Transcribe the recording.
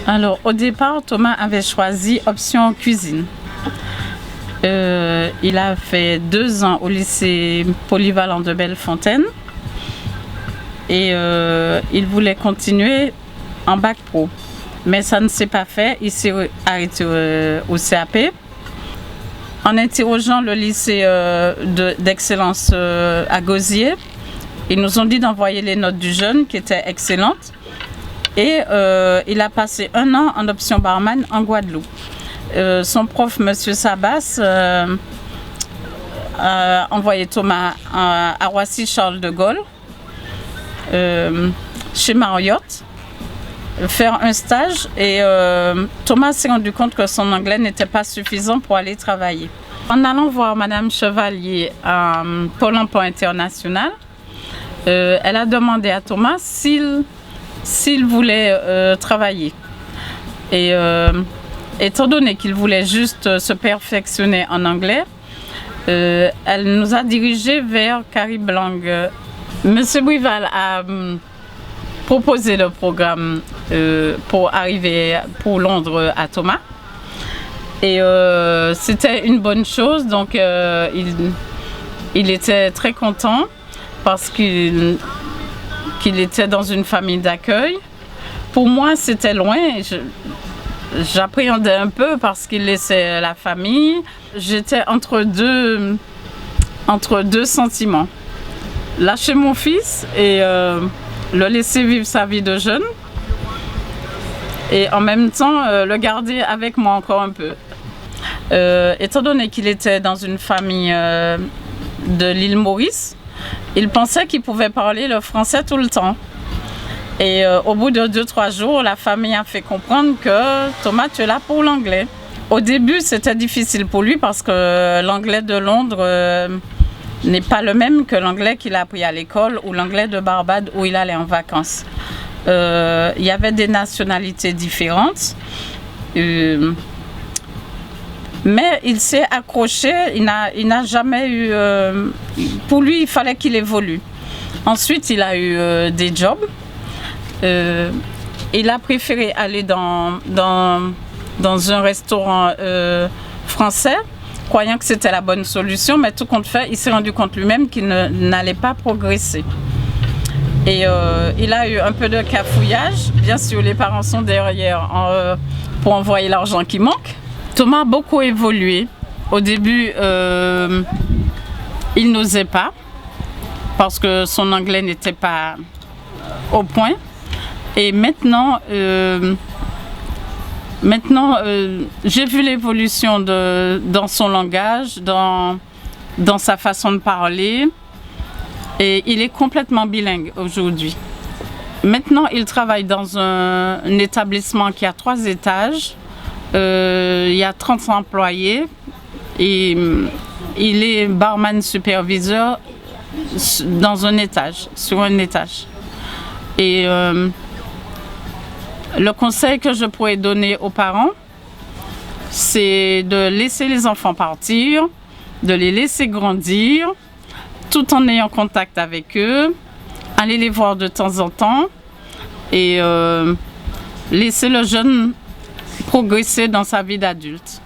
Alors, au départ, Thomas avait choisi option cuisine. Il a fait 2 ans au lycée polyvalent de Bellefontaine et il voulait continuer en bac pro. Mais ça ne s'est pas fait, il s'est arrêté au CAP. En interrogeant le lycée d'excellence à Gosier, ils nous ont dit d'envoyer les notes du jeune qui étaient excellentes. Et il a passé 1 an en option barman en Guadeloupe. Son prof, M. Sabas, a envoyé Thomas à Roissy Charles de Gaulle, chez Marriott, faire un stage. Et Thomas s'est rendu compte que son anglais n'était pas suffisant pour aller travailler. En allant voir Madame Chevalier à Pôle emploi international, elle a demandé à Thomas s'il voulait travailler. Et étant donné qu'il voulait juste se perfectionner en anglais, elle nous a dirigés vers Caribe Langue. Monsieur Brival a proposé le programme pour arriver pour Londres à Thomas. Et c'était une bonne chose, donc il était très content parce qu'il était dans une famille d'accueil. Pour moi, c'était loin. J'appréhendais un peu parce qu'il laissait la famille. J'étais entre deux sentiments. Lâcher mon fils et le laisser vivre sa vie de jeune. Et en même temps, le garder avec moi encore un peu. Étant donné qu'il était dans une famille de l'île Maurice, il pensait qu'il pouvait parler le français tout le temps. Et au bout de 2-3 jours, la famille a fait comprendre que Thomas, tu es là pour l'anglais. Au début, c'était difficile pour lui parce que l'anglais de Londres n'est pas le même que l'anglais qu'il a appris à l'école ou l'anglais de Barbade où il allait en vacances. Il y avait des nationalités différentes. Mais il s'est accroché, il n'a jamais eu... pour lui, il fallait qu'il évolue. Ensuite, il a eu des jobs. Il a préféré aller dans un restaurant français, croyant que c'était la bonne solution, mais tout compte fait, il s'est rendu compte lui-même qu'il n'allait pas progresser. Et il a eu un peu de cafouillage. Bien sûr, les parents sont derrière pour envoyer l'argent qui manque. Thomas a beaucoup évolué. Au début, il n'osait pas parce que son anglais n'était pas au point. Et maintenant, j'ai vu l'évolution dans son langage, dans sa façon de parler. Et il est complètement bilingue aujourd'hui. Maintenant, il travaille dans un établissement qui a 3 étages. Il y a 30 employés et il est barman superviseur dans un étage, sur un étage. Et le conseil que je pourrais donner aux parents, c'est de laisser les enfants partir, de les laisser grandir, tout en ayant contact avec eux, aller les voir de temps en temps et laisser le jeune progresser dans sa vie d'adulte.